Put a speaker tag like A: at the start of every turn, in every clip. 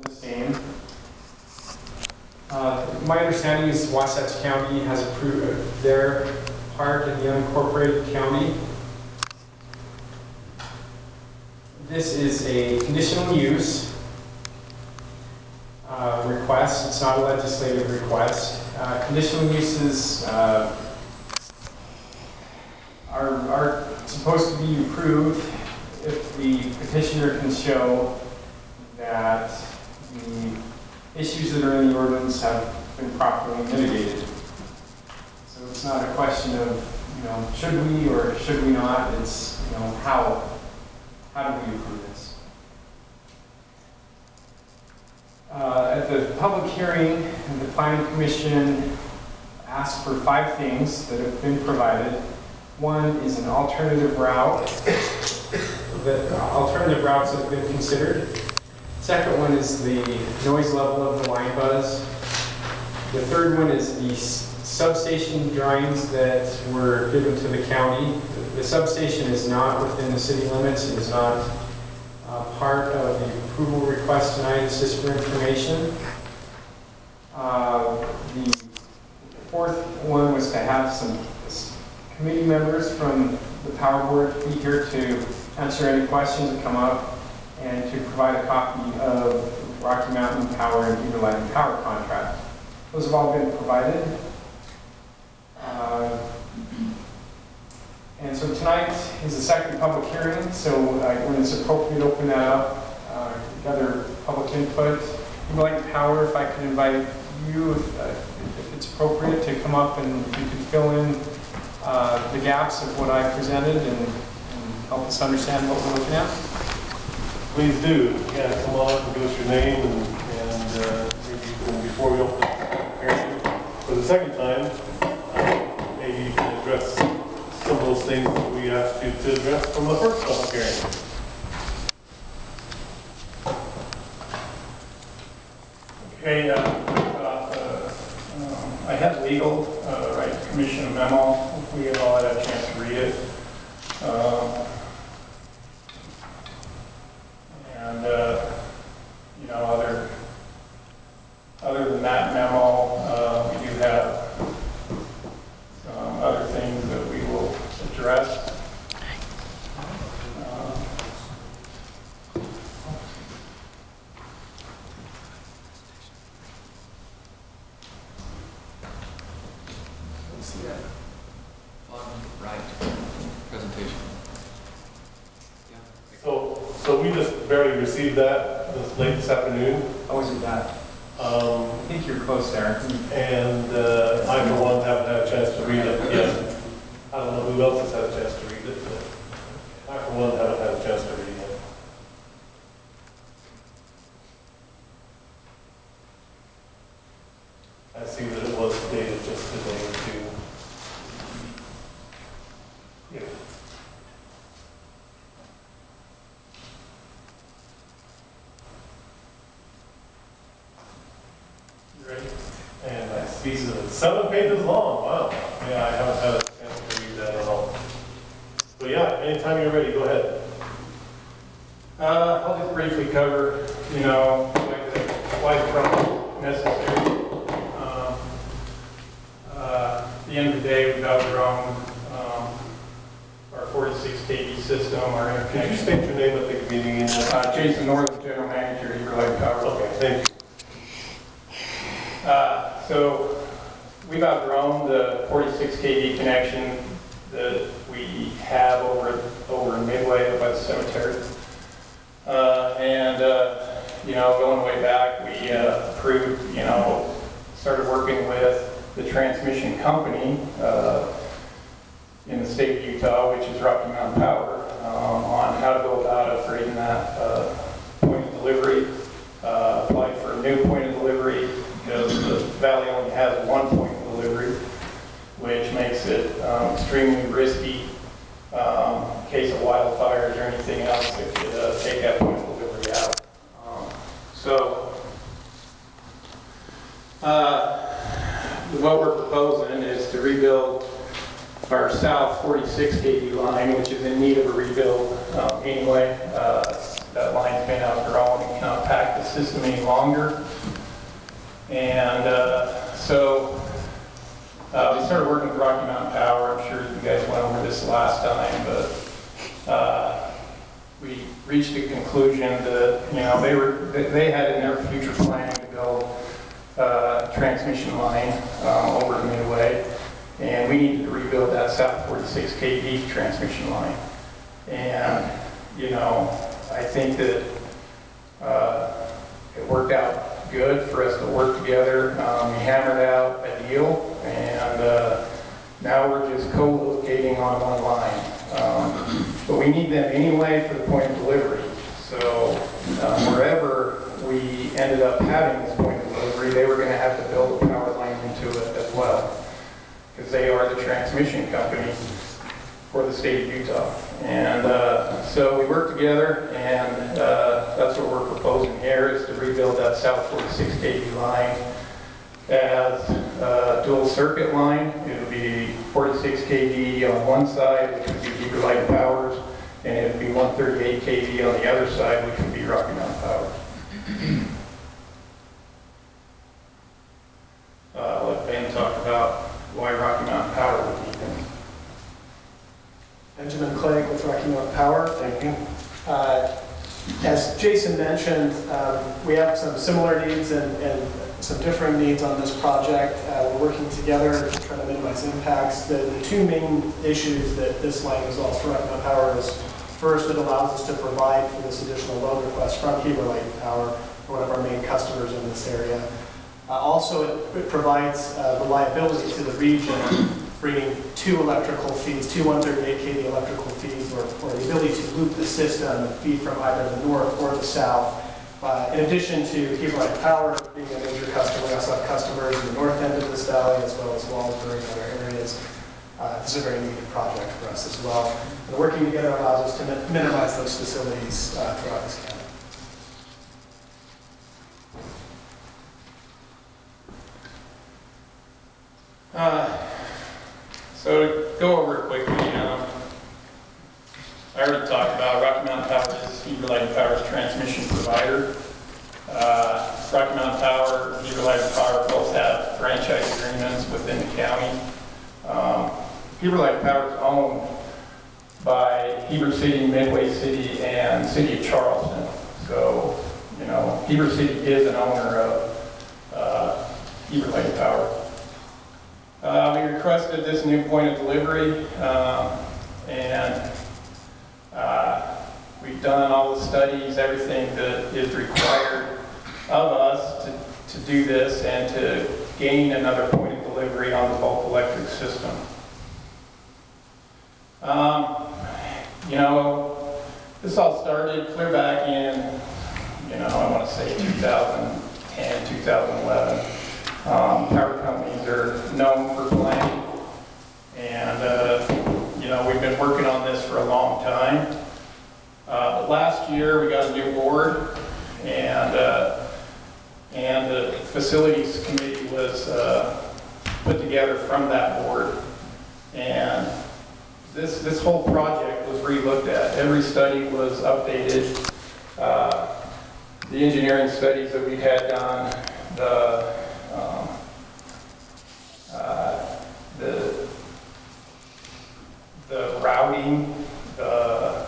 A: the same. My understanding is Wasatch County has approved their part in the unincorporated county. This is a conditional use request. It's not a legislative request. Conditional uses are supposed to be approved if the petitioner can show that the issues that are in the ordinance have been properly mitigated. So it's not a question of, should we or should we not. It's, how do we approve this? At the public hearing, the Planning Commission asked for 5 things that have been provided. One is an alternative route. The alternative routes that have been considered. Second one is the noise level of the line buzz. The third one is the substation drawings that were given to the county. The substation is not within the city limits. It is not part of the approval request tonight. It's just for information. The fourth one was to have some committee members from the Power Board be here to answer any questions that come up and to provide a copy of Rocky Mountain Power and Heber Planning Power contract. Those have all been provided. And so tonight is the second public hearing, so when it's appropriate, open that up, gather public input. Heber Planning Power, if I could invite you, if it's appropriate, to come up and you could fill in the gaps of what I presented and help us understand what we're looking at.
B: Please do. Yeah, come on and give us your name and maybe you can, before we open the hearing for the second time, maybe you can address some of those things that we asked you to address from the first public hearing.
C: Okay, I had legal right to commission a memo. We have all had a chance to read it. And other than that memo, we do have some other things that we will address.
D: Let's see that. Right. Presentation.
B: So we just barely received that late this afternoon.
A: How was it that? I think you're close there.
B: And I, for one, haven't had a chance to read it yet. I don't know who else has had a chance to read it, but I, for one, haven't had a chance to read it yet. I see that it was dated just a day or two. Yeah. And I see that it's 7 pages long. Wow. Yeah, I haven't had a chance to read that at all. So yeah, anytime you're ready, go ahead.
C: I'll just briefly cover, why the problem is necessary. At the end of the day, we've outgrown our 46 kV system, our
B: Could you
C: interconnection.
B: state your name at the beginning?
C: Jason North, General Manager, Heber Planning Power.
B: Okay, thank you.
C: So we've outgrown the 46 kV connection that we have over in Midway by the cemetery. Going way back, we approved, started working with the transmission company in the state of Utah, which is Rocky Mountain Power, on how to go about upgrading that point of delivery, apply for a new point of delivery, because the valley only has one point of delivery, which makes it extremely risky in case of wildfires or anything else that could take that point of delivery out. What we're proposing is to rebuild our south 46 kV line, which is in need of a rebuild anyway. that line's been outgrown and cannot pack the system any longer. And so we started working with Rocky Mountain Power. I'm sure you guys went over this last time, but we reached a conclusion that, you know, they had in their future plan to build a transmission line over to Midway, and we needed to rebuild that South 46 kV transmission line. And, you know, I think that it worked out good for us to work together. We hammered out a deal, and now we're just co-locating on one line. But we need them anyway for the point of delivery. So wherever we ended up having this point of delivery, they were going to have to build a power line into it as well, because they are the transmission company for the state of Utah. And so we worked together, and that's what we're proposing here, is to rebuild that South 46 kV line as a dual circuit line. It would be 46 kV on one side, which would be Heber Planning Power, and it would be 138 kV on the other side, which would be Rocky Mountain Power. Let Ben talk about why Rocky Mountain Power would need them.
E: Benjamin Clegg with Rocky Mountain Power.
C: Thank you.
E: As Jason mentioned, we have some similar needs and some differing needs on this project. We're working together to try to minimize impacts. The two main issues that this line resolves for Rocky Mountain Power is, first, it allows us to provide for this additional load request from Heber Planning Power, one of our main customers in this area. Also, it provides reliability to the region, bringing two electrical feeds, two 138 kV electrical feeds, or the ability to loop the system and feed from either the north or the south. In addition to Heber Planning Power being a major customer, we also have customers in the north end of this valley, as well as Wallsburg and other areas. This is a very needed project for us as well. And working together allows us to minimize those facilities throughout this county.
C: So to go over it quickly, I already talked about Rocky Mountain Power is Heber Planning Power's transmission provider. Rocky Mountain Power, Heber Planning Power both have franchise agreements within the county. Heber Planning Power is owned by Heber City, Midway City, and City of Charleston. So, you know, Heber City is an owner of Heber Planning Power. We requested this new point of delivery, and we've done all the studies, everything that is required of us to do this and to gain another point of delivery on the bulk electric system. You know, this all started clear back in, you know, I want to say 2010, 2011. Power companies are known for planning, and you know, we've been working on this for a long time. Last year we got a new board, and the facilities committee was put together from that board, and this whole project was re-looked at. Every study was updated. The engineering studies that we had done, the routing, the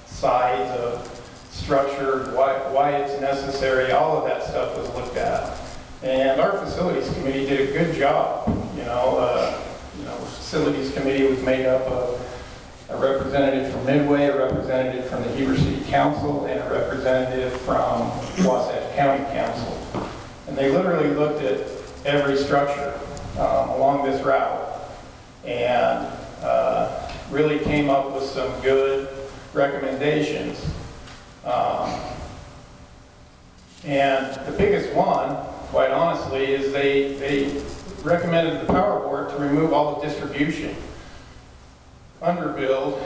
C: size of structure, why it's necessary, all of that stuff was looked at. And our facilities committee did a good job. You know, the facilities committee was made up of a representative from Midway, a representative from the Heber City Council, and a representative from Wasatch County Council. And they literally looked at every structure along this route and really came up with some good recommendations. And the biggest one, quite honestly, is they recommended the power board to remove all the distribution underbuild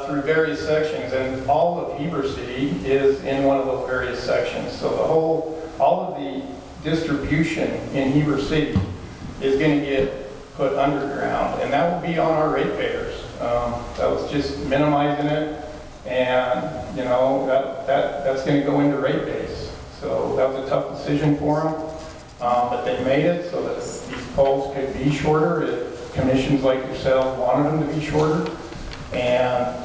C: through various sections, and all of Heber City is in one of those various sections. So all of the distribution in Heber City is going to get put underground, and that will be on our ratepayers. That was just minimizing it And, you know, that's going to go into rate base. So that was a tough decision for them. But they made it so that these poles could be shorter if commissions like yourselves wanted them to be shorter. And,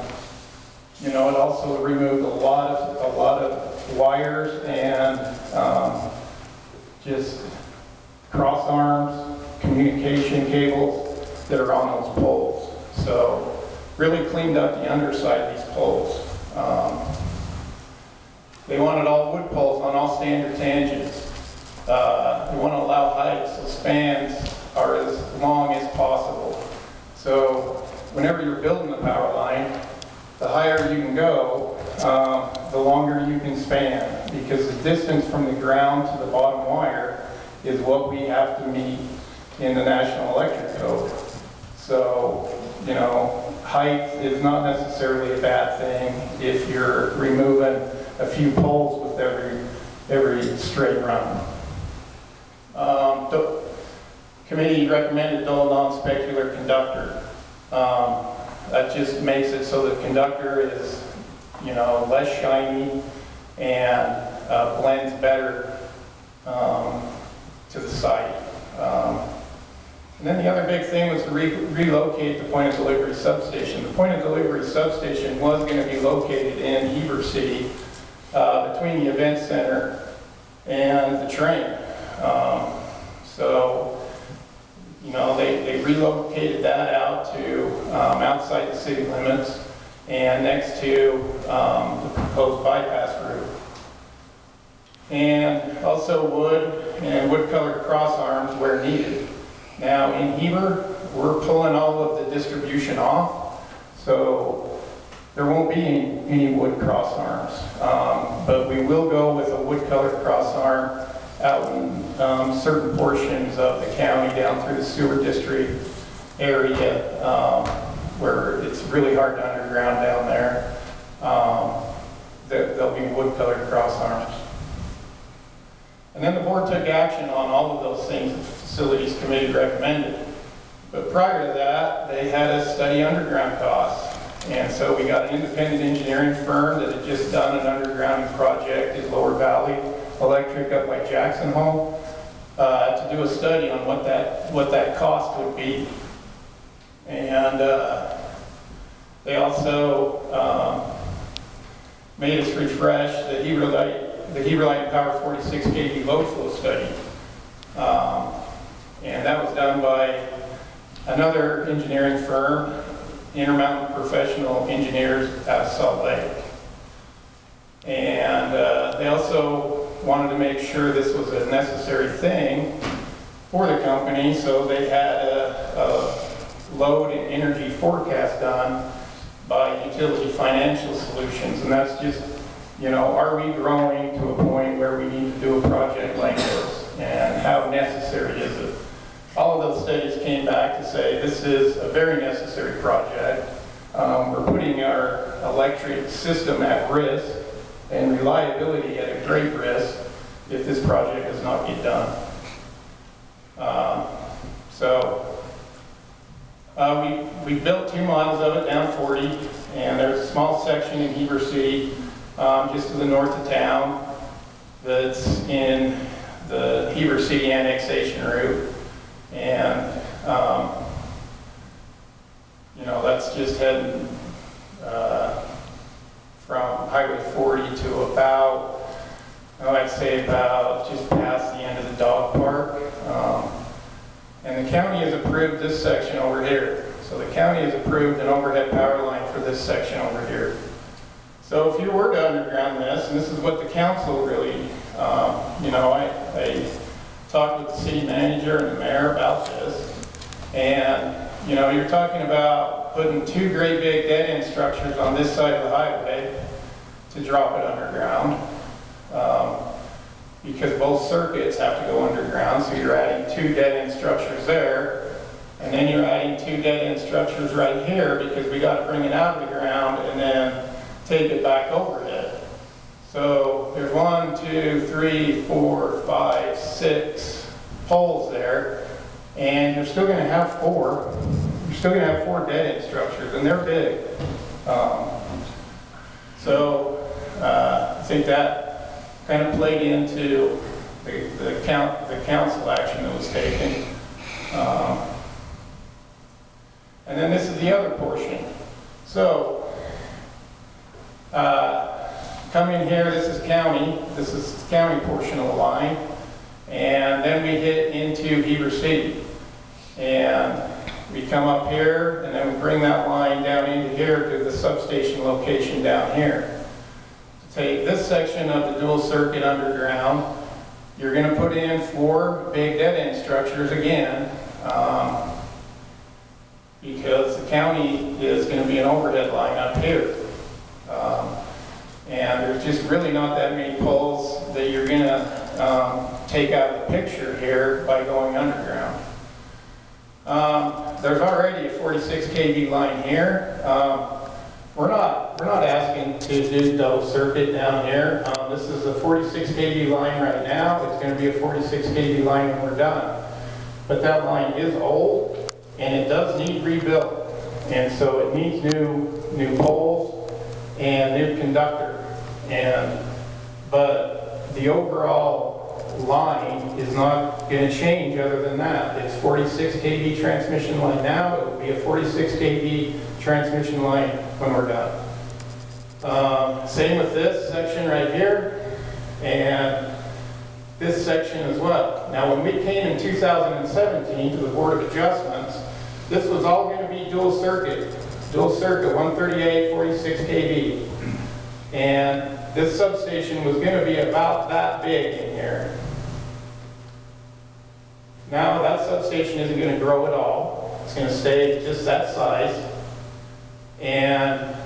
C: you know, it also removed a lot of wires and just cross arms, communication cables that are on those poles. So really cleaned up the underside of these poles. They wanted all wood poles on all standard tangents. We want to allow heights, so spans are as long as possible. So whenever you're building the power line, the higher you can go, the longer you can span, because the distance from the ground to the bottom wire is what we have to meet in the National Electric Code. So, you know, height is not necessarily a bad thing if you're removing a few poles with every straight run. The committee recommended dull non-specular conductor. That just makes it so the conductor is, you know, less shiny and blends better to the site. And then the other big thing was to relocate the point of delivery substation. The point of delivery substation was going to be located in Heber City between the event center and the train. So, you know, they relocated that out to outside the city limits and next to the proposed bypass route. And also wood and wood-colored cross arms where needed. Now in Heber, we're pulling all of the distribution off, so there won't be any wood cross arms. But we will go with a wood-colored cross arm out in certain portions of the county down through the sewer district area where it's really hard to underground down there. There'll be wood-colored cross arms. And then the board took action on all of those things the facilities committee recommended. But prior to that, they had us study underground costs. And so we got an independent engineering firm that had just done an undergrounding project at Lower Valley Electric up by Jackson Hole to do a study on what that cost would be. And they also made us refresh the Heber Planning Power 46 kV load flow study. And that was done by another engineering firm, Intermountain Professional Engineers out of Salt Lake. And they also wanted to make sure this was a necessary thing for the company, so they had a load and energy forecast done by Utility Financial Solutions. And that's just, you know, are we growing to a point where we need to do a project like this? And how necessary is it? All of those studies came back to say this is a very necessary project. We're putting our electric system at risk and reliability at a great risk if this project does not get done. We built 2 miles of it down 40, and there's a small section in Heber City just to the north of town that's in the Heber City annexation route. And you know, that's just heading from Highway 40 to about, I'd say about just past the end of the dog park. And the county has approved this section over here. So the county has approved an overhead power line for this section over here. So if you were to underground this, and this is what the council really, you know, I talked with the city manager and the mayor about this. And, you know, you're talking about putting 2 great big dead-end structures on this side of the highway to drop it underground. Because both circuits have to go underground, so you're adding 2 dead-end structures there, and then you're adding 2 dead-end structures right here because we got to bring it out of the ground and then take it back overhead. So there's 1, 2, 3, 4, 5, 6 poles there, and you're still going to have 4. You're still going to have 4 dead-end structures, and they're big. So I think that kind of played into the council action that was taken. And then this is the other portion. So come in here, this is the county portion of the line. And then we hit into Heber City. And we come up here, and then we bring that line down into here to the substation location down here. To take this section of the dual circuit underground, you're going to put in 4 big dead-end structures again, because the county is going to be an overhead line up here. And there's just really not that many poles that you're going to take out of the picture here by going underground. There's already a 46 kV line here. We're not asking to do double circuit down here. This is a 46 kV line right now. It's going to be a 46 kV line when we're done. But that line is old and it does need rebuilt. And so it needs new poles and new conductor. But the overall line is not going to change other than that. It's 46 kV transmission line now. It will be a 46 kV transmission line when we're done. Same with this section right here and this section as well. Now when we came in 2017 to the Board of Adjustments, this was all going to be dual circuit 138 46 kV. And this substation was going to be about that big in here. Now that substation isn't going to grow at all. It's going to stay just that size. And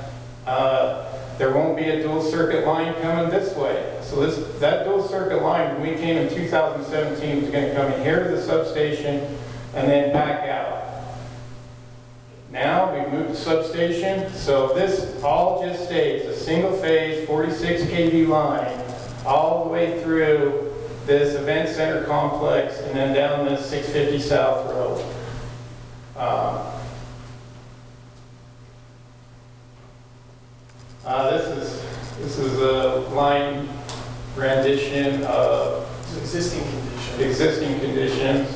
C: there won't be a dual circuit line coming this way. So that dual circuit line, when we came in 2017, was going to come in here to the substation and then back out. Now we moved the substation, so this all just stays a single phase 46 kV line all the way through this event center complex and then down this 650 South Road. This is a line rendition of existing conditions.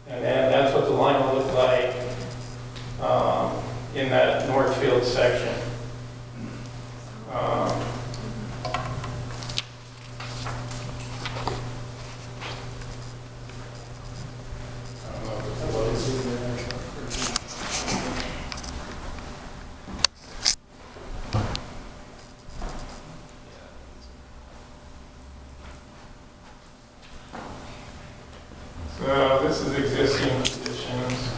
C: And then that's what the line will look like in that Northfield section. So this is existing conditions.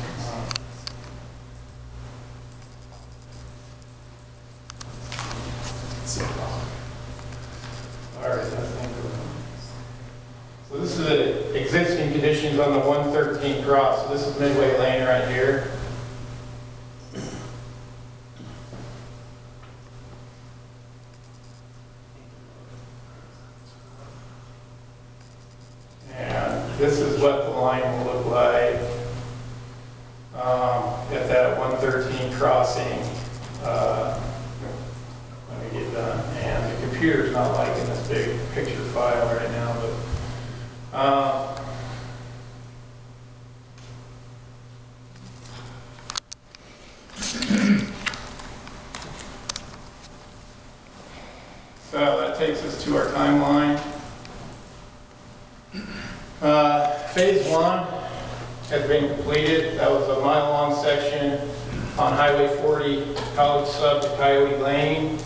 C: All right, so this is the existing conditions on the 113 cross. So this is Midway Lane right here. This is what the line will look like at that 113 crossing when we get done. And the computer's not liking this big picture file right now, but so that takes us to our timeline. Phase 1 has been completed. That was a mile-long section on Highway 40, College Sub to Coyote Lane.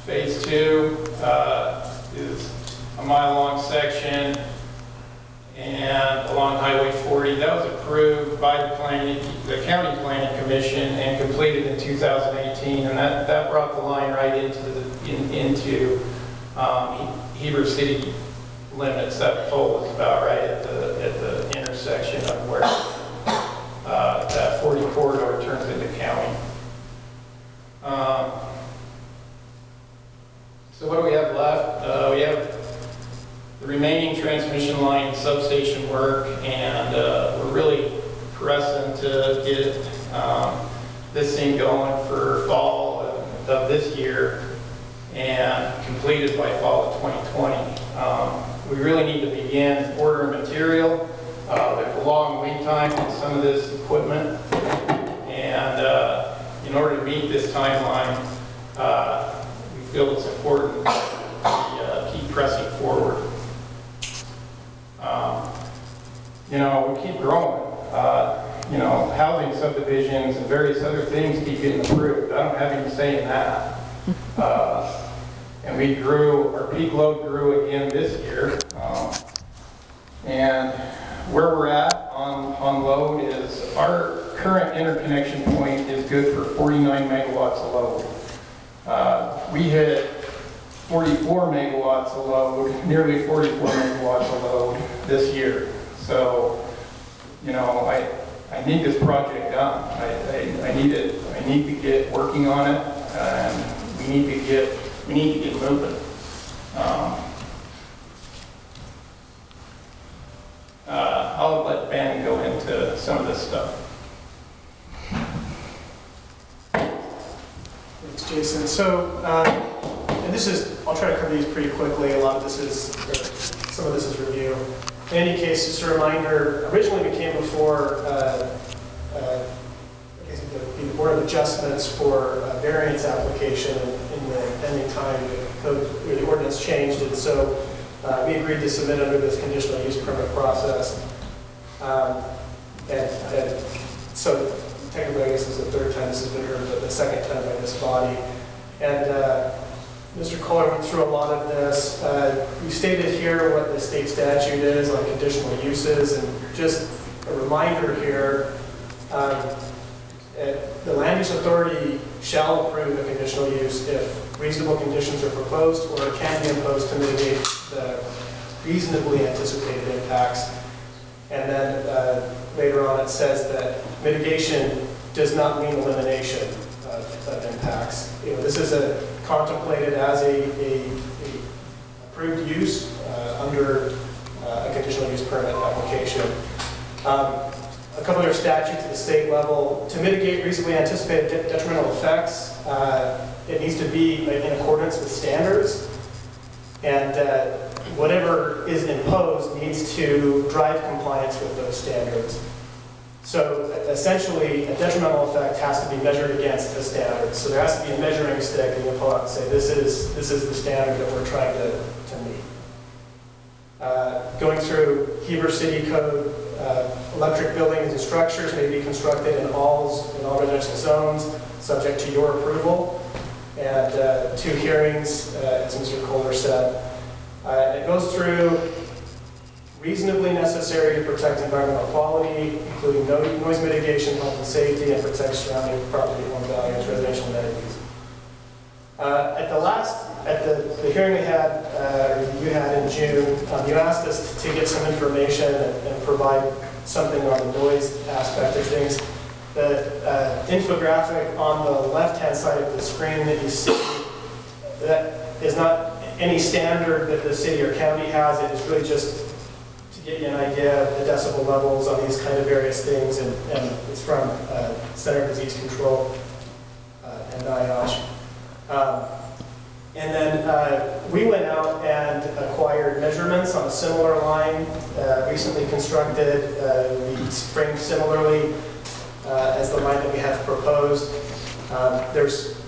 C: Phase 2 is a mile-long section and along Highway 40. That was approved by the County Planning Commission and completed in 2018, and that brought the line right into Heber City limits. That pole is about right at the intersection of where that 40 corridor turns into county. So what do we have left? We have the remaining transmission line substation work, and we're really pressing to get this thing going for fall of this year and completed by fall of 2020. We really need to begin ordering material. There's a long lead time on some of this equipment, and in order to meet this timeline, we feel it's important to keep pressing forward. You know, we keep growing. You know, housing subdivisions and various other things keep getting approved. I don't have any say in that. And we grew, our peak load grew again this year. And where we're at on load is our current interconnection point is good for 49 megawatts of load. We hit 44 megawatts of load, nearly 44 megawatts of load this year. So, you know, I need this project done. I need it. I need to get working on it, and we need to get moving. I'll let Ben go into some of this stuff.
E: Thanks, Jason. So, and this is, I'll try to cover these pretty quickly. A lot of this is, some of this is review. In any case, just a reminder, originally we came before the Board of Adjustments for a variance application in the pending time the ordinance changed, and so we agreed to submit under this conditional use permit process. And so technically, I guess this is the third time this has been heard, but the second time by this body. And Mr. Kohler went through a lot of this. We stated here what the state statute is on conditional uses, and just a reminder here, the land use authority shall approve a conditional use if reasonable conditions are proposed or can be imposed to mitigate the reasonably anticipated impacts. And then later on it says that mitigation does not mean elimination of impacts. You know, this is contemplated as a approved use under a conditional use permit application. A couple other statutes at the state level, to mitigate reasonably anticipated detrimental effects, it needs to be in accordance with standards, and whatever is imposed needs to drive compliance with those standards. So essentially, a detrimental effect has to be measured against the standards. So there has to be a measuring stick, and you pull out and say, this is the standard that we're trying to meet. Going through Heber City Code, electric buildings and structures may be constructed in all residential zones, subject to your approval. And 2 hearings, as Mr. Kohler said. It goes through reasonably necessary to protect environmental quality, including noise mitigation, health and safety, and protect surrounding property home values, residential amenities. At the hearing we had, you had in June, you asked us to get some information and provide something on the noise aspect of things. The infographic on the left-hand side of the screen that you see, that is not any standard that the city or county has. It is really just to get you an idea of the decibel levels on these kind of various things, and it's from Center for Disease Control and NIOSH. And then we went out and acquired measurements on a similar line, recently constructed. We framed similarly as the line that we have proposed. There's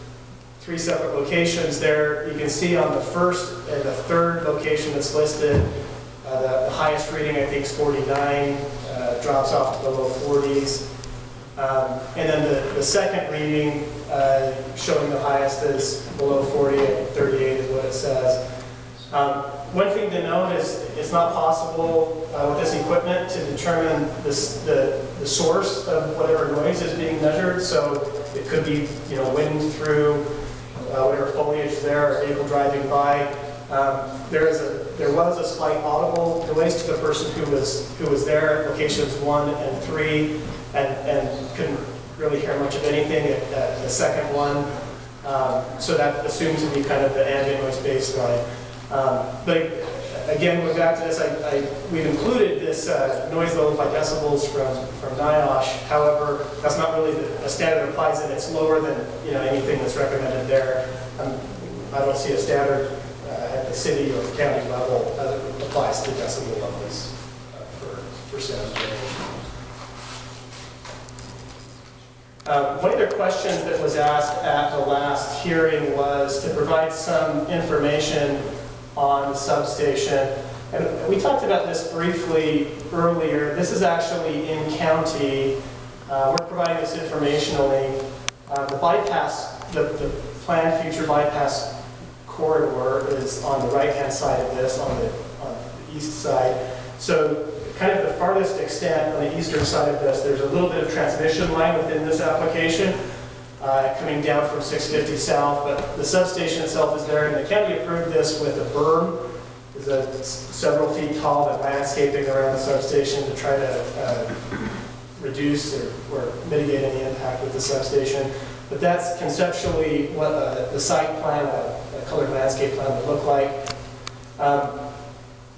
E: 3 separate locations there. You can see on the first and the third location that's listed, the highest reading, I think, is 49, drops off to the low 40s. And then the second reading, showing the highest is below 40, I think 38 is what it says. One thing to note is it's not possible with this equipment to determine the source of whatever noise is being measured. So it could be, wind through whatever foliage there, or vehicle driving by. There was a slight audible noise to the person who was there at locations 1 and 3, and couldn't really hear much of anything at the second one. So that assumes to be kind of the ambient noise baseline. But again, going back to this, we've included this noise level by decibels from NIOSH. However, that's not really a standard that applies, and it's lower than anything that's recommended there. I don't see a standard at the city or the county level as it applies to decibel levels for sound generation. One of the questions that was asked at the last hearing was to provide some information on the substation. And we talked about this briefly earlier. This is actually in county. We're providing this informationally. The bypass, the planned future bypass corridor is on the right-hand side of this, on the east side. So kind of the farthest extent on the eastern side of this, there's a little bit of transmission line within this application coming down from 650 south, but the substation itself is there, and the county approved this with a berm. It's several feet tall, and landscaping around the substation to try to reduce or mitigate any impact with the substation. But that's conceptually what the site plan, a colored landscape plan would look like.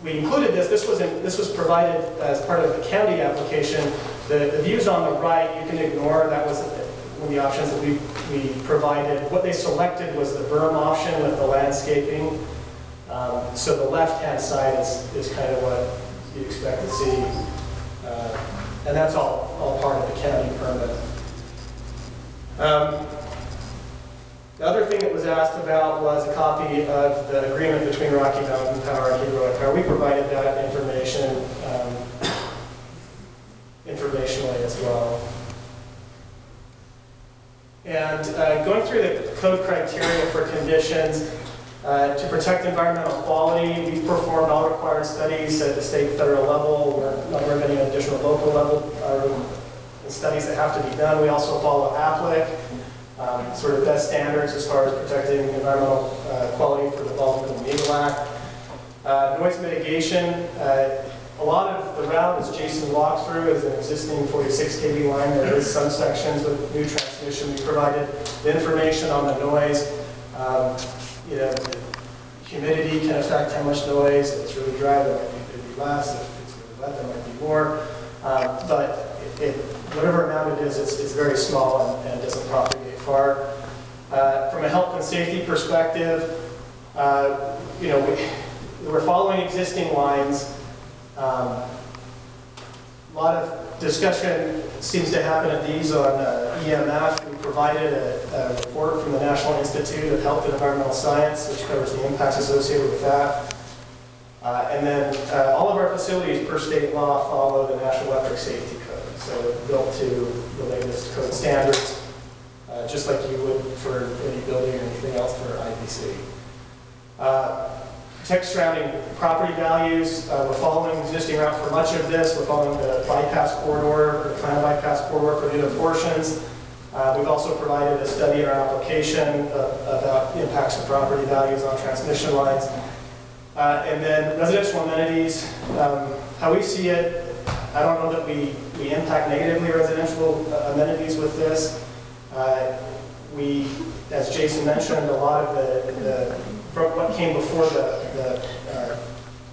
E: We included this. This was provided as part of the county application. The views on the right, you can ignore. That was one of the options that we provided. What they selected was the berm option with the landscaping. So the left-hand side is kind of what you expect to see. And that's all part of the county permit. The other thing that was asked about was a copy of the agreement between Rocky Mountain Power and Heber Power. We provided that information informationally as well. And going through the code criteria for conditions, to protect environmental quality, we've performed all required studies at the state and federal level. We're not recommending additional local level studies that have to be done. We also follow APLIC, sort of best standards as far as protecting environmental quality for the Baltimore and Eagle Act. Noise mitigation, a lot of the route, as Jason walked through, is an existing 46 kV line. There is some sections with new transmission. We provided the information on the noise. The humidity can affect how much noise. If it's really dry, there might be less. If it's really wet, there might be more. But whatever amount it is, it's very small and doesn't propagate far. From a health and safety perspective, we're following existing lines. A lot of discussion seems to happen at these on EMF. We provided a report from the National Institute of Health and Environmental Science, which covers the impacts associated with that. And then all of our facilities, per state law, follow the National Electric Safety Code. So built to the latest code standards, just like you would for any building or anything else for IPC. Protect surrounding property values. We're following the existing route for much of this. We're following the bypass corridor, the planned bypass corridor for the other portions. We've also provided a study in our application about the impacts of property values on transmission lines. And then residential amenities. How we see it, I don't know that we impact negatively residential amenities with this. We, as Jason mentioned, a lot of what came before the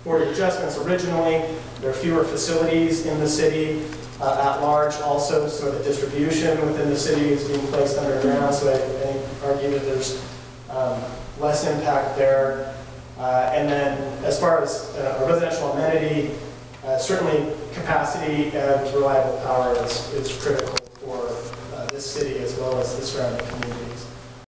E: Board of Adjustments originally, there are fewer facilities in the city at large also, so the distribution within the city is being placed underground, so I argue that there's less impact there. And then as far as a residential amenity, certainly capacity and reliable power is critical for this city as well as the surrounding community.